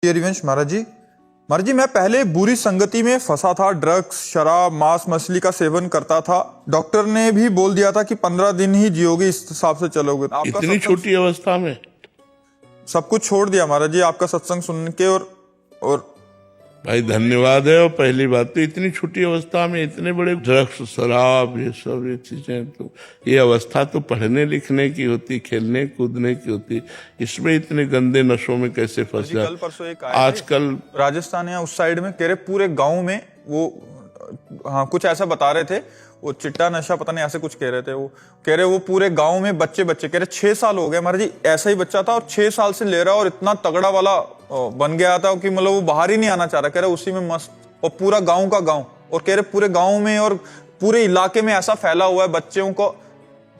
हरिवंश महाराज जी मैं पहले बुरी संगति में फंसा था। ड्रग्स, शराब, मांस मछली का सेवन करता था। डॉक्टर ने भी बोल दिया था कि 15 दिन ही जियोगे, इस हिसाब से चलोगे। आपका इतनी छोटी अवस्था में सब कुछ छोड़ दिया महाराज जी आपका सत्संग सुन के। और भाई धन्यवाद है। और पहली बात तो इतनी छोटी अवस्था में इतने बड़े ड्रग्स, शराब, ये सब ये चीजें, तो ये अवस्था तो पढ़ने लिखने की होती, खेलने कूदने की होती। इसमें इतने गंदे नशों में कैसे फंस जाए। कल परसों एक आजकल राजस्थान या उस साइड में कह रहे पूरे गांव में वो, हाँ कुछ ऐसा बता रहे थे, वो चिट्टा नशा पता नहीं ऐसे कुछ कह रहे थे। वो कह रहे वो पूरे गांव में बच्चे कह रहे 6 साल हो गए महाराज जी ऐसा ही बच्चा था और 6 साल से ले रहा और इतना तगड़ा वाला बन गया था कि मतलब वो बाहर ही नहीं आना चाह रहा। कह रहे उसी में मस्त, और पूरा गांव का गांव, और कह रहे पूरे गांव में और पूरे इलाके में ऐसा फैला हुआ है। बच्चों को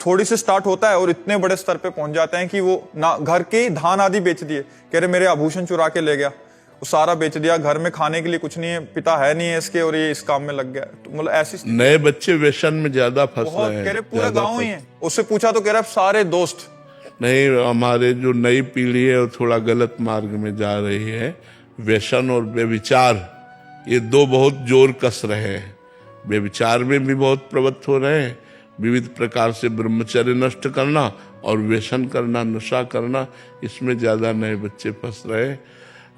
थोड़ी से स्टार्ट होता है और इतने बड़े स्तर पे पहुंच जाते हैं कि वो ना घर के धान आदि बेच दिए। कह रहे मेरे आभूषण चुरा के ले गया, वो सारा बेच दिया। घर में खाने के लिए कुछ नहीं है, पिता है नहीं है इसके, और ये इस काम में लग गया। तो मतलब ऐसी नए बच्चे व्यसन में ज्यादा फंस रहे हैं। कह रहे पूरा गांव ही है। उससे पूछा तो कह रहा सारे दोस्त नहीं। हमारे जो नई पीढ़ी है वो थोड़ा गलत मार्ग में जा रही है। व्यसन और व्यभिचार, ये दो बहुत जोर कस रहे हैं। व्यभिचार में भी बहुत प्रवृत्त हो रहे हैं, विविध प्रकार से ब्रह्मचर्य नष्ट करना और व्यसन करना, नशा करना, इसमें ज्यादा नए बच्चे फंस रहे हैं।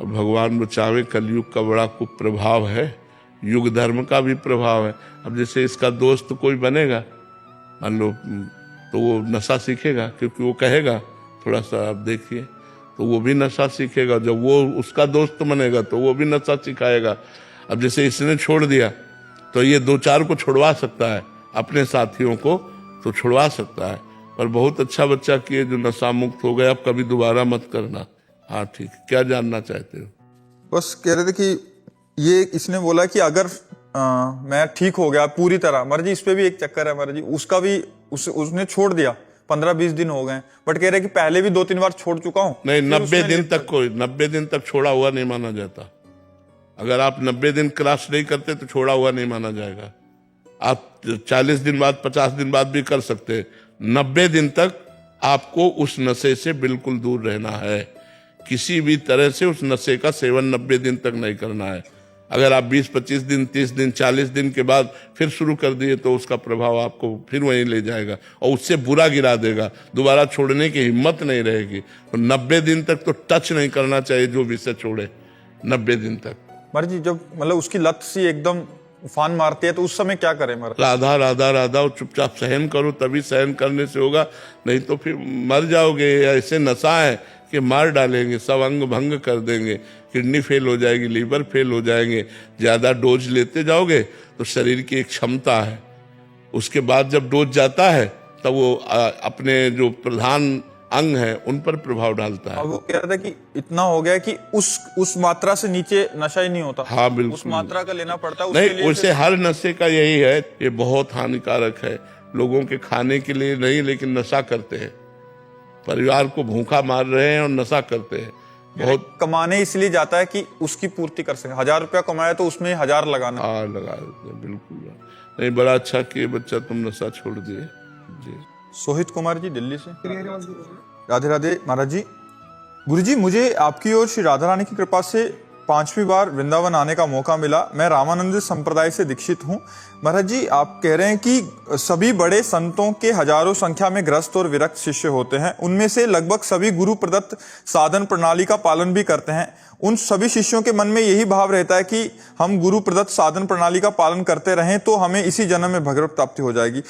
भगवान बचावे, कलयुग का बड़ा कुप्रभाव है, युग धर्म का भी प्रभाव है। अब जैसे इसका दोस्त कोई बनेगा मान लो, तो वो नशा सीखेगा, क्योंकि वो कहेगा थोड़ा सा आप देखिए, तो वो भी नशा सीखेगा। जब वो उसका दोस्त बनेगा तो वो भी नशा सिखाएगा। अब जैसे इसने छोड़ दिया तो ये 2-4 को छुड़वा सकता है, अपने साथियों को तो छुड़वा सकता है। पर बहुत अच्छा बच्चा किए जो नशा मुक्त हो गया, अब कभी दोबारा मत करना। हाँ ठीक, क्या जानना चाहते हो? बस कह रहे थे कि ये इसने बोला कि अगर मैं ठीक हो गया पूरी तरह, महाराज जी इस पे भी एक चक्कर है महाराज जी, उसका भी उसने छोड़ दिया, 15-20 दिन हो गए, बट कह रहे कि पहले भी 2-3 बार छोड़ चुका हूं। नहीं, 90 दिन तक कोई 90 दिन तक छोड़ा हुआ नहीं माना जाता। अगर आप 90 दिन क्रॉस नहीं करते तो छोड़ा हुआ नहीं माना जाएगा। आप 40 दिन बाद, 50 दिन बाद भी कर सकते हैं। 90 दिन तक आपको उस नशे से बिल्कुल दूर रहना है। किसी भी तरह से उस नशे का सेवन 90 दिन तक नहीं करना है। अगर आप 20-25 दिन, 30 दिन, 40 दिन के बाद फिर शुरू कर दिए तो उसका प्रभाव आपको फिर वहीं ले जाएगा और उससे बुरा गिरा देगा। दोबारा छोड़ने की हिम्मत नहीं रहेगी। तो 90 दिन तक तो टच नहीं करना चाहिए जो भी से छोड़े, 90 दिन तक। महाराज जी जब मतलब उसकी लत सी एकदम उफान मारती है तो उस समय क्या करें महाराज? राधा राधा राधा और चुपचाप सहन करो, तभी सहन करने से होगा, नहीं तो फिर मर जाओगे। ऐसे नशा है कि मार डालेंगे, सब अंग भंग कर देंगे, किडनी फेल हो जाएगी, लीवर फेल हो जाएंगे। ज्यादा डोज लेते जाओगे तो शरीर की एक क्षमता है, उसके बाद जब डोज जाता है तब वो अपने जो प्रधान अंग है उन पर प्रभाव डालता है। अब वो कह रहा था कि इतना हो गया कि उस मात्रा से नीचे नशा ही नहीं होता। हाँ बिल्कुल, उस मात्रा का लेना पड़ता है। नहीं, वैसे हर नशे का यही है, ये बहुत हानिकारक है। लोगों के खाने के लिए नहीं, लेकिन नशा करते हैं, परिवार को भूखा मार रहे हैं और नशा करते हैं। बहुत कमाने इसलिए जाता है कि उसकी पूर्ति कर सके। 1000 रुपया कमाया तो उसमें 1000 लगाना। हाँ लगा देते हैं, बिल्कुल। नहीं, बड़ा अच्छा किए बच्चा, तुम नशा छोड़ दिए जी। सोहित कुमार जी दिल्ली से। राधे राधे महाराज जी। गुरु जी मुझे आपकी और श्री राधा रानी की कृपा से 5वीं बार वृंदावन आने का मौका मिला। मैं रामानंद संप्रदाय से दीक्षित हूँ। महाराज जी आप कह रहे हैं कि सभी बड़े संतों के हजारों संख्या में ग्रस्त और विरक्त शिष्य होते हैं, उनमें से लगभग सभी गुरु प्रदत्त साधन प्रणाली का पालन भी करते हैं। उन सभी शिष्यों के मन में यही भाव रहता है कि हम गुरु प्रदत्त साधन प्रणाली का पालन करते रहें तो हमें इसी जन्म में भगवत प्राप्ति हो जाएगी।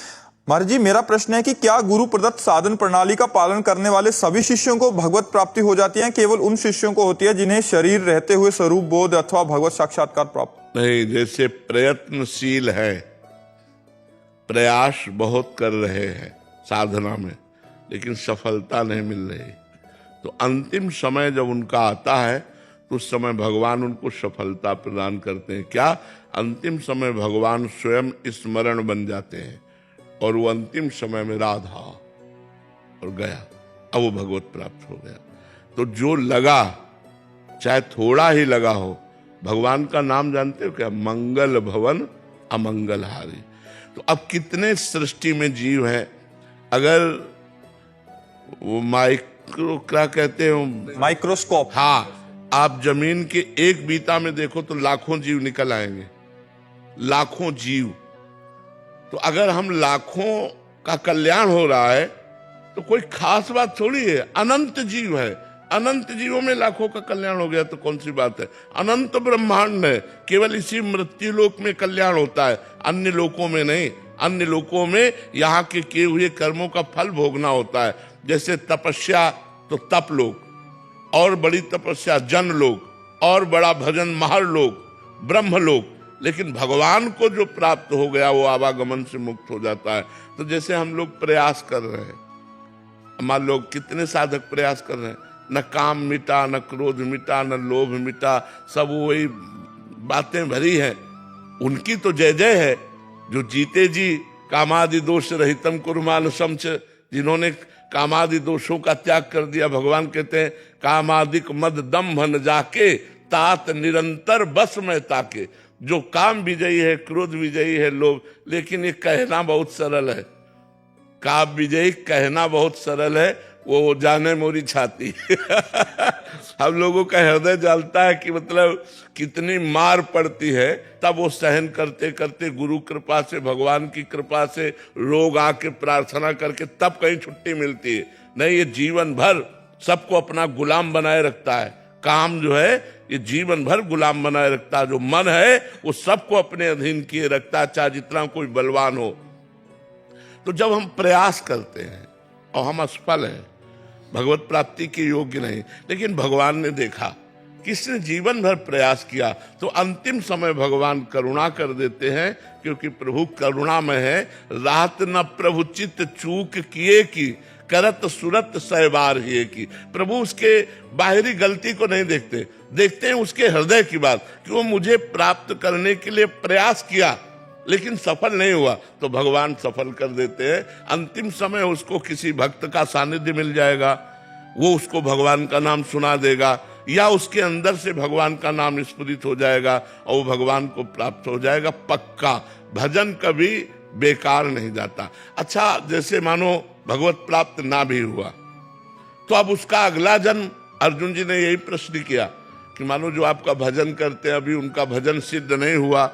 महाराज जी मेरा प्रश्न है कि क्या गुरु प्रदत्त साधन प्रणाली का पालन करने वाले सभी शिष्यों को भगवत प्राप्ति हो जाती है, केवल उन शिष्यों को होती है जिन्हें शरीर रहते हुए स्वरूप बोध अथवा भगवत साक्षात्कार प्राप्त? नहीं, जैसे प्रयत्नशील है, प्रयास बहुत कर रहे हैं साधना में, लेकिन सफलता नहीं मिल रही, तो अंतिम समय जब उनका आता है तो उस समय भगवान उनको सफलता प्रदान करते हैं। क्या? अंतिम समय भगवान स्वयं स्मरण बन जाते हैं और वो अंतिम समय में राधा और गया, अब वो भगवत प्राप्त हो गया। तो जो लगा, चाहे थोड़ा ही लगा हो, भगवान का नाम जानते हो क्या? मंगल भवन अमंगल हारी। तो अब कितने सृष्टि में जीव हैं, अगर वो क्या कहते हो, माइक्रोस्कोप, हाँ, आप जमीन के एक बीता में देखो तो लाखों जीव निकल आएंगे, लाखों जीव। तो अगर हम लाखों का कल्याण हो रहा है तो कोई खास बात थोड़ी है, अनंत जीव है, अनंत जीवों में लाखों का कल्याण हो गया तो कौन सी बात है। अनंत ब्रह्मांड है, केवल इसी मृत्यु लोक में कल्याण होता है, अन्य लोकों में नहीं। अन्य लोकों में यहाँ के किए हुए कर्मों का फल भोगना होता है। जैसे तपस्या तो तप लोक, और बड़ी तपस्या जन लोक, और बड़ा भजन महर लोक, ब्रह्म लोक। लेकिन भगवान को जो प्राप्त हो गया वो आवागमन से मुक्त हो जाता है। तो जैसे हम लोग प्रयास कर रहे हैं, हमारे लोग कितने साधक प्रयास कर रहे हैं, न काम मिटा, न क्रोध मिटा, न लोभ मिटा, सब वही बातें भरी हैं। उनकी तो जय जय है जो जीते जी कामादि दोष रहितम कुर्मानुशम च, जिन्होंने कामादि दोषों का त्याग कर दिया। भगवान कहते हैं कामादिक मद दम्भ न जाके तात निरंतर बस में ताके। जो काम विजयी है, क्रोध विजयी है लोभ, लेकिन ये कहना बहुत सरल है। काम विजयी कहना बहुत सरल है, वो जाने मोरी छाती। हम लोगों का हृदय जानता है कि मतलब कितनी मार पड़ती है, तब वो सहन करते करते गुरु कृपा से, भगवान की कृपा से, रोग आके प्रार्थना करके तब कहीं छुट्टी मिलती है। नहीं, ये जीवन भर सबको अपना गुलाम बनाए रखता है। काम जो है ये जीवन भर गुलाम बनाए रखता है। जो मन है वो सबको अपने अधीन किए रखता है, चाहे जितना कोई बलवान हो। तो जब हम प्रयास करते हैं और हम असफल हैं, भगवत प्राप्ति के योग्य नहीं, लेकिन भगवान ने देखा किसने जीवन भर प्रयास किया तो अंतिम समय भगवान करुणा कर देते हैं, क्योंकि प्रभु करुणामय है। रात न प्रभु चित्त चूक किए की करत सुरत सहबार ही की। प्रभु उसके बाहरी गलती को नहीं देखते, देखते हैं उसके हृदय की बात कि वो मुझे प्राप्त करने के लिए प्रयास किया लेकिन सफल नहीं हुआ, तो भगवान सफल कर देते हैं। अंतिम समय उसको किसी भक्त का सानिध्य मिल जाएगा, वो उसको भगवान का नाम सुना देगा, या उसके अंदर से भगवान का नाम स्फुरित हो जाएगा और वो भगवान को प्राप्त हो जाएगा पक्का। भजन कभी बेकार नहीं जाता। अच्छा, जैसे मानो भगवत प्राप्त ना भी हुआ तो अब उसका अगला जन्म, अर्जुन जी ने यही प्रश्न किया कि मानो जो आपका भजन करते हैं अभी उनका भजन सिद्ध नहीं हुआ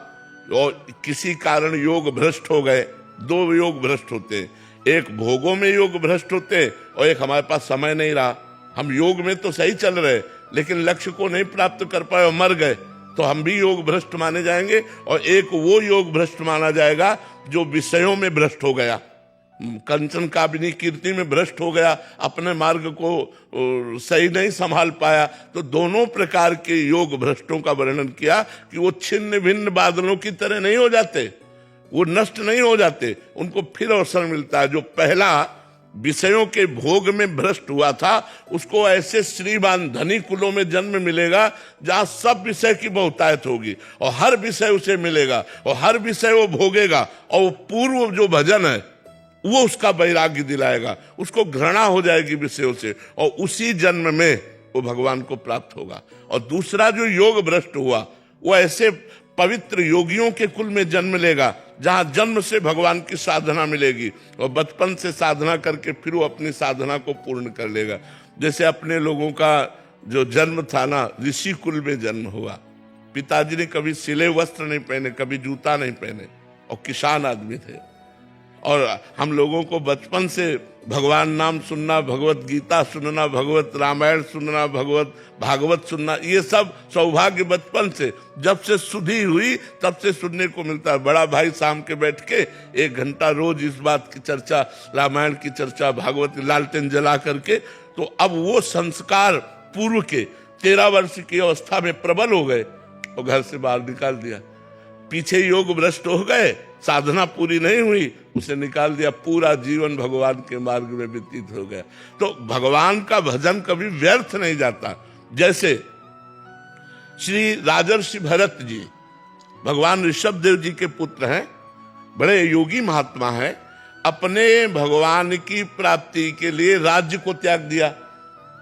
और किसी कारण योग भ्रष्ट हो गए। दो योग भ्रष्ट होते हैं, एक भोगों में योग भ्रष्ट होते हैं और एक हमारे पास समय नहीं रहा। हम योग में तो सही चल रहे लेकिन लक्ष्य को नहीं प्राप्त कर पाए और मर गए, तो हम भी योग भ्रष्ट माने जाएंगे। और एक वो योग भ्रष्ट माना जाएगा जो विषयों में भ्रष्ट हो गया, कंचन काबिनी कीर्ति में भ्रष्ट हो गया, अपने मार्ग को सही नहीं संभाल पाया। तो दोनों प्रकार के योग भ्रष्टों का वर्णन किया कि वो छिन्न भिन्न बादलों की तरह नहीं हो जाते, वो नष्ट नहीं हो जाते, उनको फिर अवसर मिलता है। जो पहला विषयों के भोग में भ्रष्ट हुआ था उसको ऐसे श्रीमान धनी कुलों में जन्म मिलेगा जहां सब विषय की बहुतायत होगी और हर विषय उसे मिलेगा और हर विषय वो भोगेगा और वो पूर्व जो भजन है वो उसका वैराग्य दिलाएगा, उसको घृणा हो जाएगी विषयों से और उसी जन्म में वो भगवान को प्राप्त होगा। और दूसरा जो योग भ्रष्ट हुआ वो ऐसे पवित्र योगियों के कुल में जन्म लेगा जहां जन्म से भगवान की साधना मिलेगी और बचपन से साधना करके फिर वो अपनी साधना को पूर्ण कर लेगा। जैसे अपने लोगों का जो जन्म था ना, ऋषि कुल में जन्म हुआ। पिताजी ने कभी सिले वस्त्र नहीं पहने, कभी जूता नहीं पहने और किसान आदमी थे। और हम लोगों को बचपन से भगवान नाम सुनना, भगवत गीता सुनना, भगवत रामायण सुनना, भगवत भागवत सुनना, ये सब सौभाग्य बचपन से, जब से सुधी हुई तब से सुनने को मिलता है। बड़ा भाई शाम के बैठ के 1 घंटा रोज इस बात की चर्चा, रामायण की चर्चा, भागवत लालटेन जला करके। तो अब वो संस्कार पूर्व के 13 वर्ष की अवस्था में प्रबल हो गए और घर से बाहर निकाल दिया। पीछे योग भ्रष्ट हो गए, साधना पूरी नहीं हुई, उसे निकाल दिया, पूरा जीवन भगवान के मार्ग में व्यतीत हो गया। तो भगवान का भजन कभी व्यर्थ नहीं जाता। जैसे श्री राजर्षि भरत जी भगवान ऋषभ देव जी के पुत्र हैं, बड़े योगी महात्मा हैं। अपने भगवान की प्राप्ति के लिए राज्य को त्याग दिया,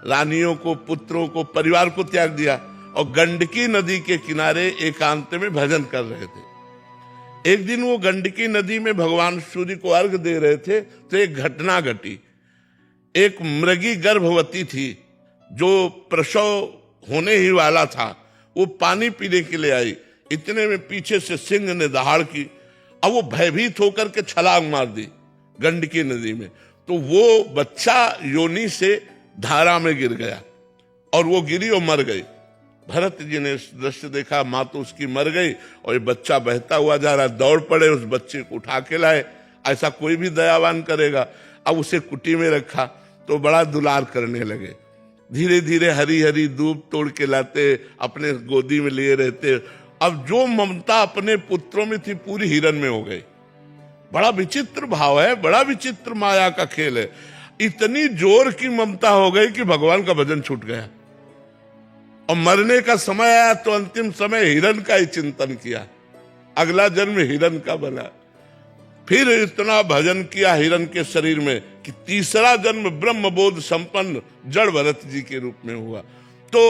रानियों को, पुत्रों को, परिवार को त्याग दिया और गंडकी नदी के किनारे एकांत में भजन कर रहे थे। एक दिन वो गंडकी नदी में भगवान सूर्य को अर्घ दे रहे थे तो एक घटना घटी। एक मृगी गर्भवती थी जो प्रसव होने ही वाला था, वो पानी पीने के लिए आई। इतने में पीछे से सिंह ने दहाड़ की। अब वो भयभीत होकर के छलांग मार दी गंडकी नदी में, तो वो बच्चा योनि से धारा में गिर गया और वो गिरी और मर गई। भरत जी ने इस दृश्य देखा, माँ तो उसकी मर गई और ये बच्चा बहता हुआ जा रहा। दौड़ पड़े, उस बच्चे को उठा के लाए। ऐसा कोई भी दयावान करेगा। अब उसे कुटी में रखा तो बड़ा दुलार करने लगे। धीरे धीरे हरी हरी दूब तोड़ के लाते, अपने गोदी में लिए रहते। अब जो ममता अपने पुत्रों में थी पूरी हिरन में हो गई। बड़ा विचित्र भाव है, बड़ा विचित्र माया का खेल है। इतनी जोर की ममता हो गई कि भगवान का भजन छूट गया और मरने का समय आया तो अंतिम समय हिरन का ही चिंतन किया। अगला जन्म हिरन का बना। फिर इतना भजन किया हिरन के शरीर में कि तीसरा जन्म ब्रह्मबोध संपन्न जड़ भरत जी के रूप में हुआ। तो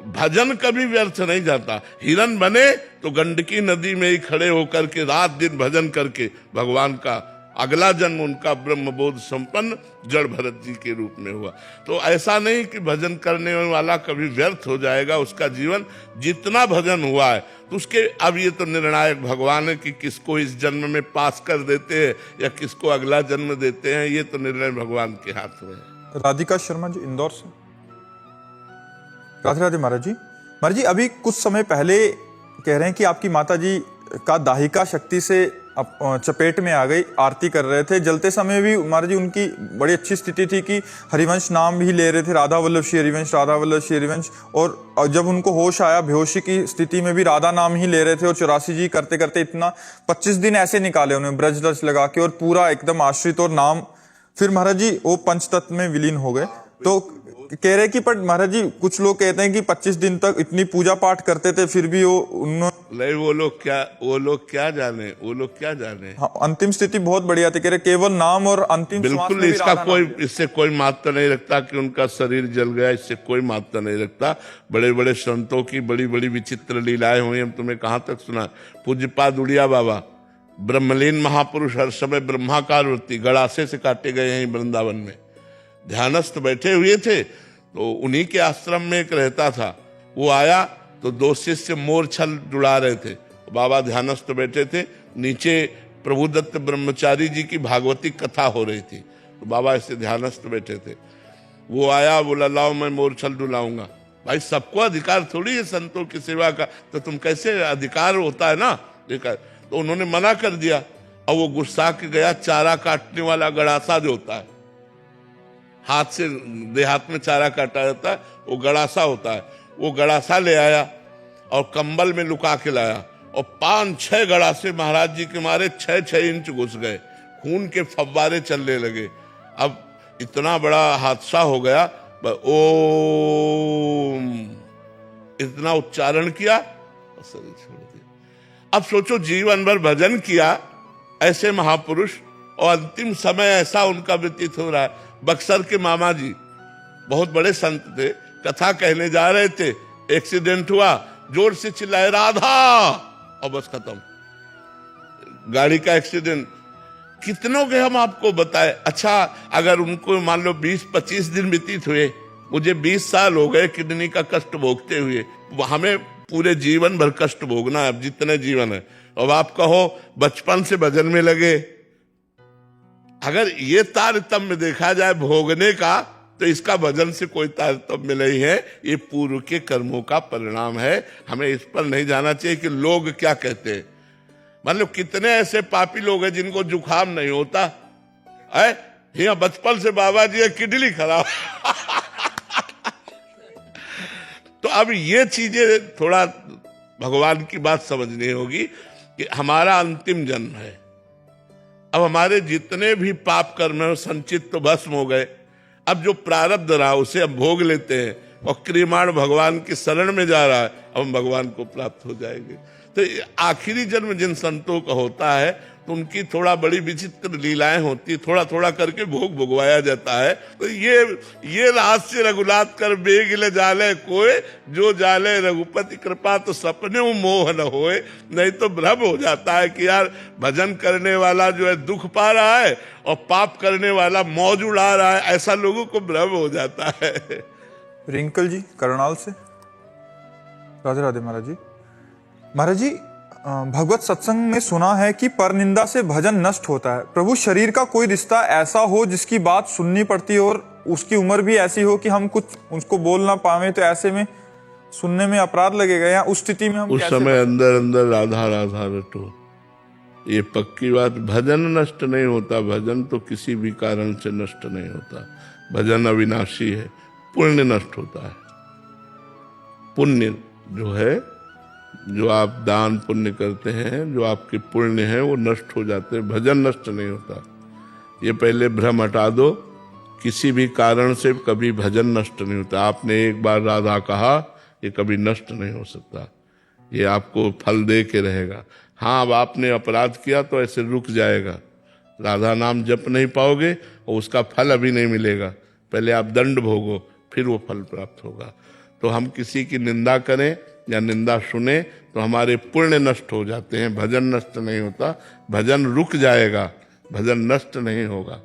भजन कभी व्यर्थ नहीं जाता। हिरन बने तो गंडकी नदी में ही खड़े होकर के रात दिन भजन करके भगवान का अगला जन्म उनका ब्रह्मबोध संपन्न जड़ भरत जी के रूप में हुआ। तो ऐसा नहीं कि भजन करने वाला कभी व्यर्थ हो जाएगा उसका जीवन। जितना भजन हुआ है तो उसके, अब ये तो निर्णायक भगवान है कि किसको इस जन्म में पास कर देते हैं या किसको अगला जन्म देते हैं, ये तो निर्णय भगवान के हाथ में है। राधिका शर्मा जी इंदौर से। राधे राधे महाराज जी। महाराज जी, अभी कुछ समय पहले कह रहे हैं कि आपकी माता जी का दाहिका शक्ति से चपेट में आ गई, आरती कर रहे थे। जलते समय भी महाराज जी उनकी बड़ी अच्छी स्थिति थी कि हरिवंश नाम भी ले रहे थे, राधा वल्लभ श्री हरिवंश, राधा वल्लभ श्री हरिवंश। और जब उनको होश आया बेहोशी की स्थिति में भी राधा नाम ही ले रहे थे। और 84 जी करते करते इतना 25 दिन ऐसे निकाले उन्होंने ब्रज रस लगा के, और पूरा एकदम आश्रित और नाम। फिर महाराज जी वो पंचतत्व में विलीन हो गए। तो कह रहे कि पर महाराज जी कुछ लोग कहते हैं कि 25 दिन तक इतनी पूजा पाठ करते थे फिर भी वो नहीं, वो लोग क्या जाने। हाँ, अंतिम स्थिति बहुत बढ़िया थी। कह रहे केवल नाम और अंतिम बिल्कुल इसका इससे कोई महत्व नहीं रखता कि उनका शरीर जल गया, इससे कोई महत्व नहीं रखता। बड़े बड़े संतों की बड़ी बड़ी विचित्र लीलाएं हुई। हम तुम्हें कहाँ तक सुना। पूज्यपाद उड़िया बाबा ब्रह्मलीन महापुरुष, हर समय ब्रह्माकार वृत्ति, गड़ासे से काटे गए हैं वृंदावन में। ध्यानस्थ बैठे हुए थे तो उन्हीं के आश्रम में एक रहता था, वो आया तो 2 शिष्य मोर छल जुड़ा रहे थे। बाबा ध्यानस्थ बैठे थे, नीचे प्रभुदत्त ब्रह्मचारी जी की भागवती कथा हो रही थी, तो बाबा ऐसे ध्यानस्थ बैठे थे। वो आया, बोला लाओ मैं मोर छल डुलाऊंगा। भाई सबको अधिकार थोड़ी है संतों की सेवा का, तो तुम कैसे, अधिकार होता है ना। तो उन्होंने मना कर दिया और वो गुस्सा के गया। चारा काटने वाला गड़ासा जो होता है, हाथ से देहात में चारा काटा जाता है, वो गड़ासा होता है, वो गड़ासा ले आया और कंबल में लुका के लाया। और 5-6 गड़ासे महाराज जी के मारे 6-6 इंच घुस गए, खून के फव्वारे चलने लगे। अब इतना बड़ा हादसा हो गया। ओम इतना उच्चारण किया और शरीर छोड़ दिया। अब सोचो जीवन भर भजन किया ऐसे महापुरुष, और अंतिम समय ऐसा उनका व्यतीत हो रहा है। बक्सर के मामा जी बहुत बड़े संत थे, कथा कहने जा रहे थे, एक्सीडेंट हुआ, जोर से चिल्लाए राधा, और बस खत्म। गाड़ी का एक्सीडेंट। कितनों के हम आपको बताए। अच्छा, अगर उनको मान लो 20-25 दिन व्यतीत हुए, मुझे 20 साल हो गए किडनी का कष्ट भोगते हुए, हमें पूरे जीवन भर कष्ट भोगना है, अब जितने जीवन है। अब आप कहो बचपन से भजन में लगे, अगर ये तारतम्य देखा जाए भोगने का, तो इसका भजन से कोई तारतम्य नहीं है। ये पूर्व के कर्मों का परिणाम है। हमें इस पर नहीं जाना चाहिए कि लोग क्या कहते हैं। मतलब कितने ऐसे पापी लोग हैं जिनको जुकाम नहीं होता है, यहाँ बचपन से बाबा जी किडनी खराब। तो अब ये चीजें थोड़ा भगवान की बात समझनी होगी कि हमारा अंतिम जन्म है। अब हमारे जितने भी पाप कर्म है संचित तो भस्म हो गए। अब जो प्रारब्ध रहा उसे हम भोग लेते हैं और क्रियमाण भगवान की शरण में जा रहा है, अब हम भगवान को प्राप्त हो जाएंगे। तो आखिरी जन्म जिन संतों का होता है तो उनकी थोड़ा बड़ी विचित्र लीलाएं होती, थोड़ा थोड़ा करके भोग भोगवाया जाता है। तो ये रहस्य रघुनाथ कर बेग ले जाले कोई, जो जाले रघुपति कृपा तो सपने मोह न होए। नहीं तो भ्रम हो जाता है कि यार भजन करने वाला जो है दुख पा रहा है और पाप करने वाला मौज उड़ा रहा है, ऐसा लोगों को भ्रम हो जाता है। रिंकल जी करनाल से। राधे राधे महाराज जी। महाराज जी, भगवत सत्संग में सुना है कि परनिंदा से भजन नष्ट होता है। प्रभु, शरीर का कोई रिश्ता ऐसा हो जिसकी बात सुननी पड़ती हो और उसकी उम्र भी ऐसी हो कि हम कुछ उसको बोल ना पावे, तो ऐसे में सुनने में अपराध लगेगा, या उस स्थिति में हम उस कैसे समय अंदर अंदर राधा राधा रटो। ये पक्की बात, भजन नष्ट नहीं होता। भजन तो किसी भी कारण से नष्ट नहीं होता। भजन अविनाशी है। पुण्य नष्ट होता है। पुण्य जो है, जो आप दान पुण्य करते हैं, जो आपके पुण्य हैं, वो नष्ट हो जाते हैं। भजन नष्ट नहीं होता। ये पहले भ्रम हटा दो। किसी भी कारण से कभी भजन नष्ट नहीं होता। आपने एक बार राधा कहा, ये कभी नष्ट नहीं हो सकता। ये आपको फल दे के रहेगा। हाँ, अब आपने अपराध किया तो ऐसे रुक जाएगा। राधा नाम जप नहीं पाओगे और उसका फल अभी नहीं मिलेगा। पहले आप दंड भोगो, फिर वो फल प्राप्त होगा। तो हम किसी की निंदा करें या निंदा सुने तो हमारे पुण्य नष्ट हो जाते हैं। भजन नष्ट नहीं होता। भजन रुक जाएगा, भजन नष्ट नहीं होगा।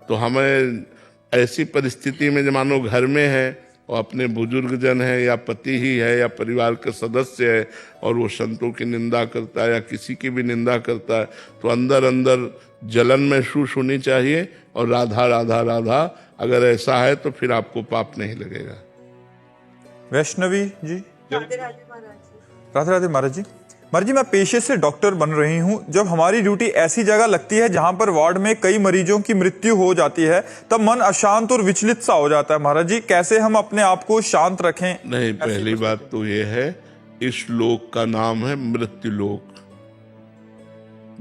तो हमें ऐसी परिस्थिति में, जो मानो घर में है और अपने बुजुर्ग जन है या पति ही है या परिवार का सदस्य है और वो संतों की निंदा करता है या किसी की भी निंदा करता है, तो अंदर अंदर जलन महसूस होनी चाहिए। और राधा राधा राधा अगर ऐसा है तो फिर आपको पाप नहीं लगेगा। वैष्णवी जी। राधे राधे महाराज जी। राधे राधे महाराज जी। महाराज जी, मैं पेशे से डॉक्टर बन रही हूँ। जब हमारी ड्यूटी ऐसी जगह लगती है जहाँ पर वार्ड में कई मरीजों की मृत्यु हो जाती है, तब मन अशांत और विचलित सा हो जाता है। महाराज जी, कैसे हम अपने आप को शांत रखें? नहीं, पहली बात तो ये है, इस लोक का नाम है मृत्यु लोक।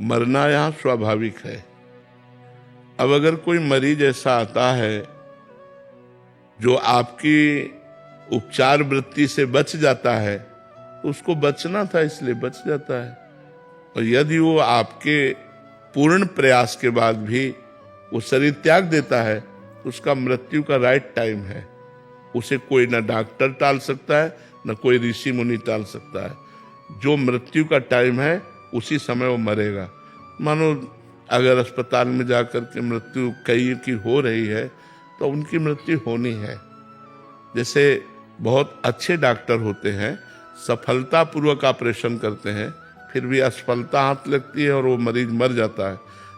मरना यहाँ स्वाभाविक है। अब अगर कोई मरीज ऐसा आता है जो आपकी उपचार वृत्ति से बच जाता है, तो उसको बचना था इसलिए बच जाता है। और यदि वो आपके पूर्ण प्रयास के बाद भी वो शरीर त्याग देता है, तो उसका मृत्यु का राइट टाइम है। उसे कोई ना डॉक्टर टाल सकता है, ना कोई ऋषि मुनि टाल सकता है। जो मृत्यु का टाइम है उसी समय वो मरेगा। मानो अगर अस्पताल में जाकर के मृत्यु कई की हो रही है तो उनकी मृत्यु होनी है। जैसे बहुत अच्छे डॉक्टर होते हैं, सफलतापूर्वक ऑपरेशन करते हैं, फिर भी असफलता हाथ लगती है और वो मरीज मर जाता है,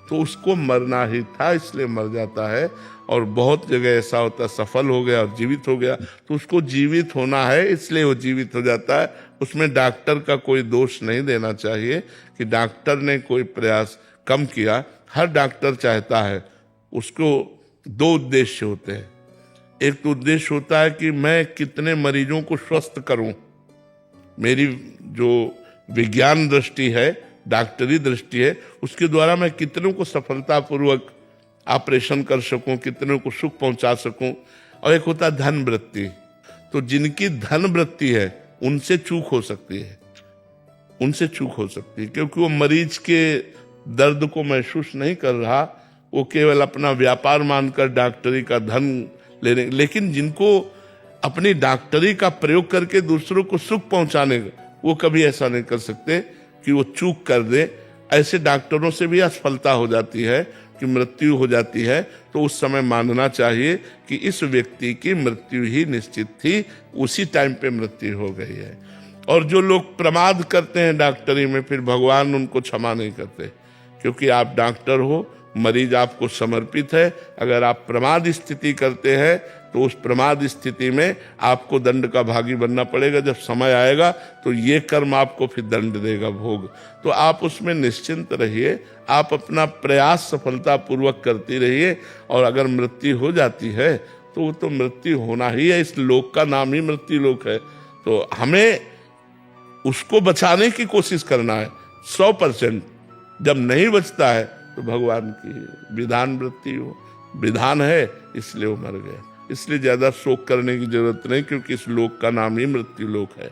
तो उसको मरना ही था इसलिए मर जाता है। और बहुत जगह ऐसा होता है, सफल हो गया और जीवित हो गया, तो उसको जीवित होना है इसलिए वो जीवित हो जाता है। उसमें डॉक्टर का कोई दोष नहीं देना चाहिए कि डॉक्टर ने कोई प्रयास कम किया। हर डॉक्टर चाहता है, उसको दो उद्देश्य होते हैं। एक तो उद्देश्य होता है कि मैं कितने मरीजों को स्वस्थ करूं। मेरी जो विज्ञान दृष्टि है, डॉक्टरी दृष्टि है, उसके द्वारा मैं कितनों को सफलतापूर्वक ऑपरेशन कर सकूं, कितनों को सुख पहुंचा सकूं। और एक होता है धन वृत्ति। तो जिनकी धन वृत्ति है उनसे चूक हो सकती है, उनसे चूक हो सकती है, क्योंकि वो मरीज के दर्द को महसूस नहीं कर रहा। वो केवल अपना व्यापार मानकर डॉक्टरी का धन ले रहे। लेकिन जिनको अपनी डॉक्टरी का प्रयोग करके दूसरों को सुख पहुंचाने का, वो कभी ऐसा नहीं कर सकते कि वो चूक कर दे। ऐसे डॉक्टरों से भी असफलता हो जाती है कि मृत्यु हो जाती है, तो उस समय मानना चाहिए कि इस व्यक्ति की मृत्यु ही निश्चित थी, उसी टाइम पे मृत्यु हो गई है। और जो लोग प्रमाद करते हैं डॉक्टरी में, फिर भगवान उनको क्षमा नहीं करते, क्योंकि आप डॉक्टर हो, मरीज आपको समर्पित है। अगर आप प्रमाद स्थिति करते हैं तो उस प्रमाद स्थिति में आपको दंड का भागी बनना पड़ेगा। जब समय आएगा तो ये कर्म आपको फिर दंड देगा, भोग। तो आप उसमें निश्चिंत रहिए, आप अपना प्रयास सफलतापूर्वक करती रहिए। और अगर मृत्यु हो जाती है तो वो तो मृत्यु होना ही है। इस लोक का नाम ही मृत्यु लोक है। तो हमें उसको बचाने की कोशिश करना है 100%। जब नहीं बचता है तो भगवान की विधान वृत्ति हो, विधान है इसलिए वो मर गए। इसलिए ज्यादा शोक करने की जरूरत नहीं, क्योंकि इस लोक का नाम ही मृत्यु लोक है।